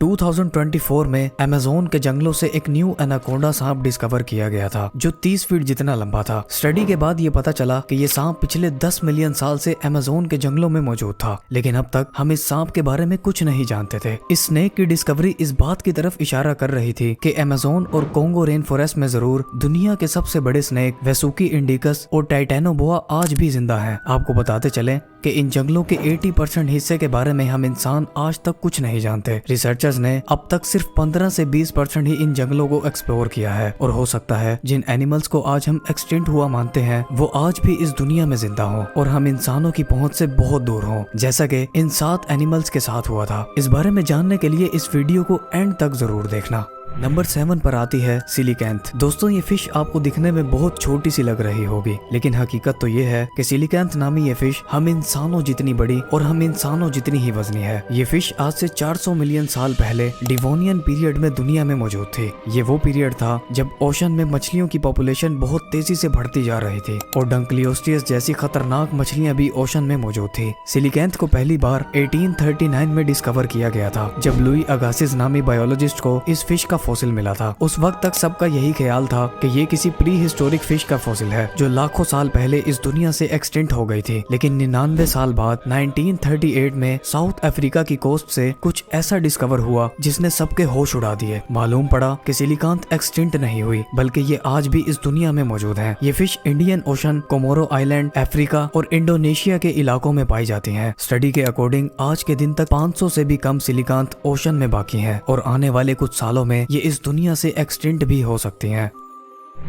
2024 में अमेज़न के जंगलों से एक न्यू एनाकोंडा सांप डिस्कवर किया गया था जो 30 फीट जितना लंबा था। स्टडी के बाद ये पता चला कि ये सांप पिछले 10 मिलियन साल से अमेज़न के जंगलों में मौजूद था, लेकिन अब तक हम इस सांप के बारे में कुछ नहीं जानते थे। इस स्नेक की डिस्कवरी इस बात की तरफ इशारा कर रही थी कि अमेज़न और कोंगो रेन फॉरेस्ट में जरूर दुनिया के सबसे बड़े स्नेक वेसुकी इंडिकस और टाइटेनोबोआ आज भी जिंदा हैं। आपको बताते चले कि इन जंगलों के 80% हिस्से के बारे में हम इंसान आज तक कुछ नहीं जानते। रिसर्चर्स ने अब तक सिर्फ 15 से 20% ही इन जंगलों को एक्सप्लोर किया है और हो सकता है जिन एनिमल्स को आज हम एक्सटिंक्ट हुआ मानते हैं वो आज भी इस दुनिया में जिंदा हो और हम इंसानों की पहुंच से बहुत दूर हो, जैसा कि इन 7 एनिमल्स के साथ हुआ था। इस बारे में जानने के लिए इस वीडियो को एंड तक जरूर देखना। नंबर 7 पर आती है सिलिकैंथ। दोस्तों ये फिश आपको दिखने में बहुत छोटी सी लग रही होगी, लेकिन हकीकत तो ये है कि सिलिकैंथ नामी ये फिश हम इंसानों जितनी बड़ी और हम इंसानों जितनी ही वजनी है। ये फिश आज से 400 मिलियन साल पहले डिवोनियन पीरियड में दुनिया में मौजूद थी। ये वो पीरियड था जब ओशन में मछलियों की पॉपुलेशन बहुत तेजी से बढ़ती जा रही थी और डंकलियोस्टियस जैसी खतरनाक मछलियां भी ओशन में मौजूद थी। सिलिकैंथ को पहली बार 1839 में डिस्कवर किया गया था जब लुई अगासिस नामी बायोलॉजिस्ट को इस फिश का फॉसिल मिला था। उस वक्त तक सबका यही ख्याल था कि ये किसी प्री हिस्टोरिक फिश का फॉसिल है जो लाखों साल पहले इस दुनिया से एक्सटिंक्ट हो गई थी, लेकिन 99 साल बाद 1938 में साउथ अफ्रीका की कोस्ट से कुछ ऐसा डिस्कवर हुआ जिसने सबके होश उड़ा दिए। मालूम पड़ा कि सिलिकैंथ एक्सटिंक्ट नहीं हुई बल्कि ये आज भी इस दुनिया में मौजूद है। ये fish Indian ocean, Comoros island, Africa और इंडोनेशिया के इलाकों में पाई जाती है। स्टडी के अकॉर्डिंग आज के दिन तक 500 से भी कम सिलिकैंथ ओशन में बाकी है और आने वाले कुछ सालों में ये इस दुनिया से एक्सटिंक्ट भी हो सकती हैं।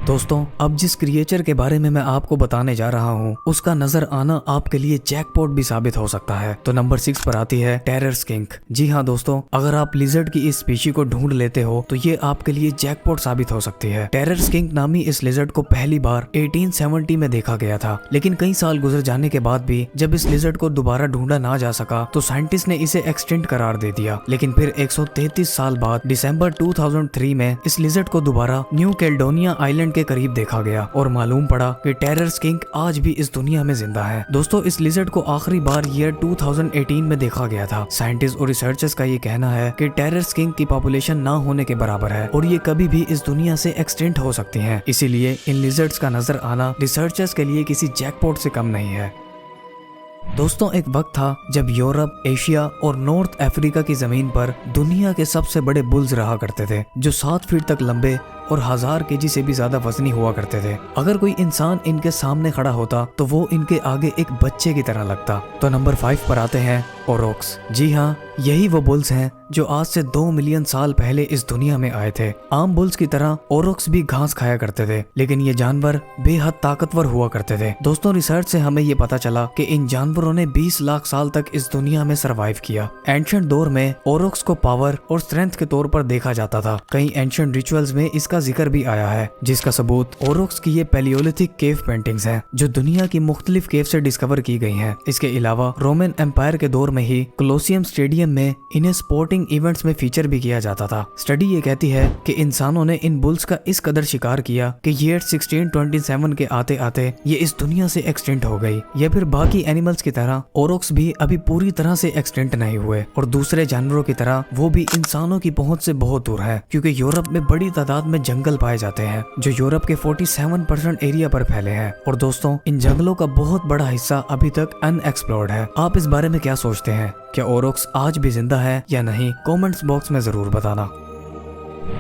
दोस्तों अब जिस क्रिएचर के बारे में मैं आपको बताने जा रहा हूँ उसका नजर आना आपके लिए जैकपॉट भी साबित हो सकता है। तो नंबर 6 पर आती है टेरर स्किंक। जी हाँ दोस्तों, अगर आप लिजर्ड की इस स्पीशी को ढूंढ लेते हो तो ये आपके लिए जैकपॉट साबित हो सकती है। टेरर स्किंक नामी इस लिजर्ड को पहली बार 1870 में देखा गया था, लेकिन कई साल गुजर जाने के बाद भी जब इस लिजर्ड को दोबारा ढूंढा ना जा सका तो साइंटिस्ट ने इसे एक्सटिंक्ट करार दे दिया। लेकिन फिर 133 साल बाद दिसंबर 2003 में इस लिजर्ड को दोबारा न्यू कैलेडोनिया आइलैंड के करीब देखा गया और मालूम पड़ा कि टेरर स्किंक आज भी इस दुनिया में जिंदा है। दोस्तों इस लिजर्ड को आखिरी बार ईयर 2018 में देखा गया था। साइंटिस्ट और रिसर्चर्स का ये कहना है कि टेरर स्किंक की पॉपुलेशन ना होने के बराबर है और ये कभी भी इस दुनिया से एक्सटिंक्ट हो सकती हैं। इसीलिए इन लिजर्ड्स का नजर आना रिसर्चर्स के लिए किसी जैकपॉट से कम नहीं है। दोस्तों एक वक्त था जब यूरोप, एशिया और नॉर्थ अफ्रीका की जमीन पर दुनिया के सबसे बड़े बुल्स रहा करते थे जो 7 फीट तक लंबे और 1000 केजी से भी ज्यादा वजनी हुआ करते थे। अगर कोई इंसान इनके सामने खड़ा होता तो वो इनके आगे एक बच्चे की तरह लगता। तो नंबर 5 पर आते हैं ओरोक्स। जी हाँ, यही वो बुल्स हैं जो आज से 2 मिलियन साल पहले इस दुनिया में आए थे। आम बुल्स की तरह ओरोक्स भी घास खाया करते थे, लेकिन ये जानवर बेहद ताकतवर हुआ करते थे। दोस्तों रिसर्च से हमें ये पता चला कि इन जानवरों ने 20 लाख साल तक इस दुनिया में सरवाइव किया। एंशिएंट दौर में ओरोक्स को पावर और स्ट्रेंथ के तौर पर देखा जाता था। कई एंशिएंट रिचुअल्स में इसका जिक्र भी आया है, जिसका सबूत ओरोक्स की ये पैलियोलिथिक केव पेंटिंग्स हैं जो दुनिया की मुख्तलिफ केव से डिस्कवर की गई हैं। इसके अलावा रोमन एम्पायर के दौर में ही कोलोसियम स्टेडियम में इन्हें स्पोर्टिंग इवेंट्स में फीचर भी किया जाता था। स्टडी ये कहती है कि इंसानों ने इन बुल्स का इस कदर शिकार किया कि ईयर 1627 के आते आते ये इस दुनिया से एक्सटिंक्ट हो गई। या फिर बाकी एनिमल्स की तरह ओरोक्स भी अभी पूरी तरह से एक्सटिंक्ट नहीं हुए और दूसरे जानवरों की तरह वो भी इंसानों की पहुंच से बहुत दूर है, क्योंकि यूरोप में बड़ी तादाद में जंगल पाए जाते हैं जो यूरोप के 47% एरिया पर फैले हैं। और दोस्तों इन जंगलों का बहुत बड़ा हिस्सा अभी तक अनएक्सप्लोर्ड है। आप इस बारे में क्या सोचते हैं? क्या ओरोक्स आज भी जिंदा है या नहीं? कमेंट्स बॉक्स में जरूर बताना।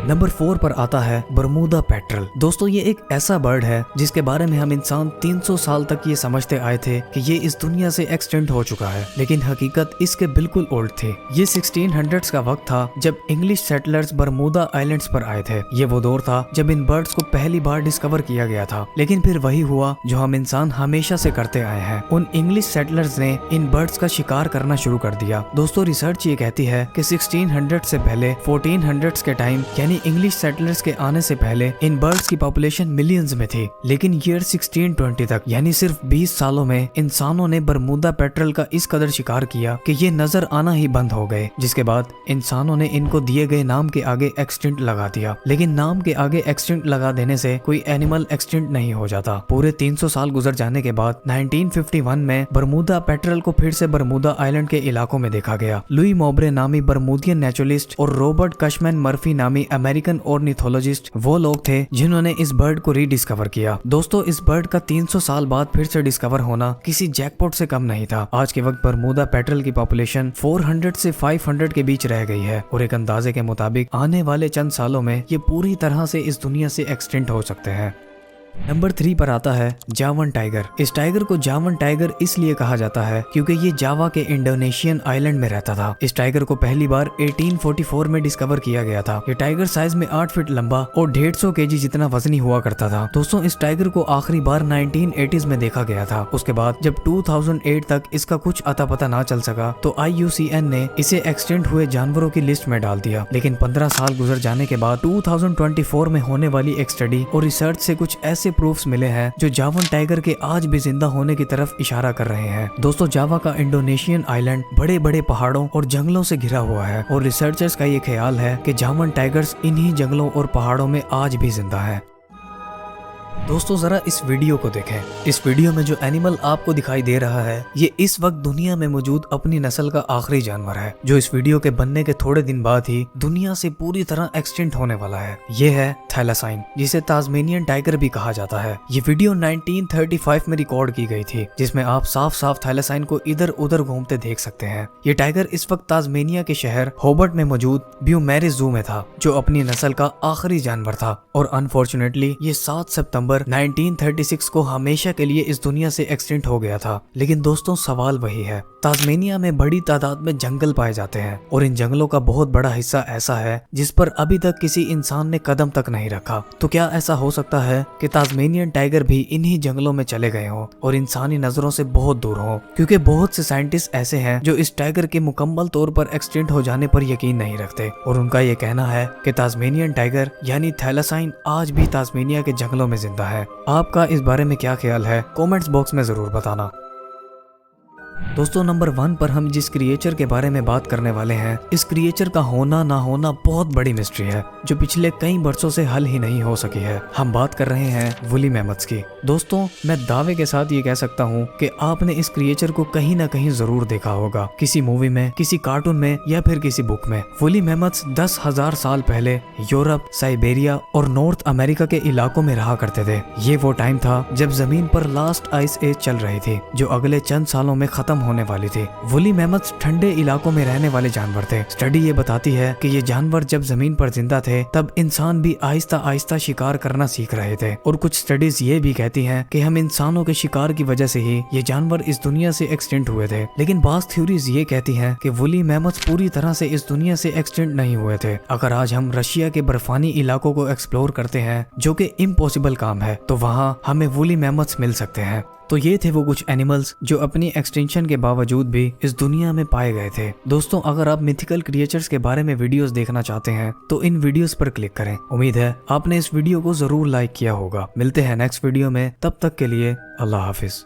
नंबर 4 पर आता है बरमूदा पेट्रल। दोस्तों ये एक ऐसा बर्ड है जिसके बारे में हम इंसान 300 साल तक ये समझते आए थे कि ये इस दुनिया से एक्सटिंक्ट हो चुका है, लेकिन हकीकत इसके बिल्कुल उल्ट थी। ये 1600s का वक्त था जब इंग्लिश सेटलर्स बरमूदा आइलैंड्स पर आए थे। ये वो दौर था जब इन बर्ड्स को पहली बार डिस्कवर किया गया था, लेकिन फिर वही हुआ जो हम इंसान हमेशा से करते आए हैं। उन इंग्लिश सेटलर्स ने इन बर्ड्स का शिकार करना शुरू कर दिया। दोस्तों रिसर्च ये कहती है कि 1600 से पहले 1400s के टाइम यानी इंग्लिश सेटलर्स के आने से पहले इन बर्ड्स की पॉपुलेशन मिलियंस में थी, लेकिन ईयर 1620 तक यानी सिर्फ 20 सालों में इंसानों ने बरमूदा पेट्रल का इस कदर शिकार किया कि ये नजर आना ही बंद हो गए, जिसके बाद इंसानों ने इनको दिए गए नाम के आगे एक्सटिंक्ट लगा दिया। लेकिन नाम के आगे एक्सटिंक्ट लगा देने से कोई एनिमल एक्सटिंक्ट नहीं हो जाता। पूरे 300 साल गुजर जाने के बाद 1951 में बरमूदा पेट्रल को फिर से बरमूदा आइलैंड के इलाकों में देखा गया। लुई मोब्रे नामी बरमूदियन नेचुरलिस्ट और रॉबर्ट कशमैन मर्फी नामी अमेरिकन ऑर्निथोलॉजिस्ट वो लोग थे जिन्होंने इस बर्ड को रीडिस्कवर किया। दोस्तों, इस बर्ड का 300 साल बाद फिर से डिस्कवर होना किसी जैकपॉट से कम नहीं था। आज के वक्त बरमूदा पेट्रल की पॉपुलेशन 400 से 500 के बीच रह गई है और एक अंदाजे के मुताबिक आने वाले चंद सालों में ये पूरी तरह से इस दुनिया से एक्सटिंक्ट हो सकते हैं। नंबर 3 पर आता है जावन टाइगर। इस टाइगर को जावन टाइगर इसलिए कहा जाता है क्योंकि ये जावा के इंडोनेशियन आइलैंड में रहता था। इस टाइगर को पहली बार 1844 में डिस्कवर किया गया था। ये टाइगर साइज में 8 फीट लंबा और 150 केजी जितना वजनी हुआ करता था। दोस्तों, इस टाइगर को आखिरी बार 1980s में देखा गया था। उसके बाद जब 2008 तक इसका कुछ अता पता ना चल सका तो IUCN ने इसे एक्सटिंक्ट हुए जानवरों की लिस्ट में डाल दिया। लेकिन 15 साल गुजर जाने के बाद 2024 में होने वाली एक स्टडी और रिसर्च से कुछ ऐसे प्रूफ्स मिले हैं जो जावन टाइगर के आज भी जिंदा होने की तरफ इशारा कर रहे हैं। दोस्तों, जावा का इंडोनेशियन आइलैंड बड़े बड़े पहाड़ों और जंगलों से घिरा हुआ है और रिसर्चर्स का ये ख्याल है कि जावन टाइगर्स इन्हीं जंगलों और पहाड़ों में आज भी जिंदा है। दोस्तों, जरा इस वीडियो को देखें। इस वीडियो में जो एनिमल आपको दिखाई दे रहा है ये इस वक्त दुनिया में मौजूद अपनी नस्ल का आखिरी जानवर है जो इस वीडियो के बनने के थोड़े दिन बाद ही दुनिया से पूरी तरह एक्सटिंक्ट होने वाला है। ये है थैलासाइन, जिसे तास्मेनियन टाइगर भी कहा जाता है। ये वीडियो 1935 में रिकॉर्ड की गई थी, जिसमें आप साफ साफ थैलासाइन को इधर उधर घूमते देख सकते हैं। ये टाइगर इस वक्त तास्मेनिया के शहर होबर्ट में मौजूद ब्यूमेरिस जू में था, जो अपनी नस्ल का आखिरी जानवर था और अनफॉर्चुनेटली ये 7 सितंबर 1936 को हमेशा के लिए इस दुनिया से एक्सटिंक्ट हो गया था। लेकिन दोस्तों, सवाल वही है, तास्मेनिया में बड़ी तादाद में जंगल पाए जाते हैं और इन जंगलों का बहुत बड़ा हिस्सा ऐसा है जिस पर अभी तक किसी इंसान ने कदम तक नहीं रखा। तो क्या ऐसा हो सकता है कि तास्मेनियन टाइगर भी इन्हीं जंगलों में चले गए हों और इंसानी नजरों से बहुत दूर हो? क्योंकि बहुत से साइंटिस्ट ऐसे हैं जो इस टाइगर के मुकम्मल तौर पर एक्सटिंक्ट हो जाने पर यकीन नहीं रखते और उनका ये कहना है कि तास्मेनियन टाइगर यानी थैलासाइन आज भी तास्मेनिया के जंगलों में जिंदा है। आपका इस बारे में क्या ख्याल है? कमेंट्स बॉक्स में जरूर बताना। दोस्तों, नंबर 1 पर हम जिस क्रिएचर के बारे में बात करने वाले हैं, इस क्रिएचर का होना ना होना बहुत बड़ी मिस्ट्री है जो पिछले कई वर्षों से हल ही नहीं हो सकी है। हम बात कर रहे हैं वुली मैमथ्स की। दोस्तों, मैं दावे के साथ ये कह सकता हूँ कि आपने इस क्रिएचर को कहीं ना कहीं जरूर देखा होगा, किसी मूवी में, किसी कार्टून में या फिर किसी बुक में। वुली मैमथ्स 10,000 साल पहले यूरोप, साइबेरिया और नॉर्थ अमेरिका के इलाकों में रहा करते थे। ये वो टाइम था जब जमीन पर लास्ट आइस एज चल रही थी जो अगले चंद सालों में खत्म होने वाली थी। वुली मैमथ्स ठंडे इलाकों में रहने वाले जानवर थे। स्टडी ये बताती है कि ये जानवर जब जमीन पर जिंदा थे तब इंसान भी आहिस्ता आहिस्ता शिकार करना सीख रहे थे और कुछ स्टडीज ये भी कहती हैं कि हम इंसानों के शिकार की वजह से ही ये जानवर इस दुनिया से एक्सटिंक्ट हुए थे। लेकिन बाज़ थ्योरीज ये कहती हैं कि वुली मैमथ्स पूरी तरह से इस दुनिया से एक्सटिंक्ट नहीं हुए थे। अगर आज हम रशिया के बर्फानी इलाकों को एक्सप्लोर करते हैं, जो कि इम्पॉसिबल काम है, तो वहाँ हमें वुली मैमथ्स मिल सकते हैं। तो ये थे वो कुछ एनिमल्स जो अपनी एक्सटिंक्शन के बावजूद भी इस दुनिया में पाए गए थे। दोस्तों, अगर आप मिथिकल क्रिएचर्स के बारे में वीडियोस देखना चाहते हैं तो इन वीडियोस पर क्लिक करें। उम्मीद है आपने इस वीडियो को जरूर लाइक किया होगा। मिलते हैं नेक्स्ट वीडियो में, तब तक के लिए अल्लाह हाफिज।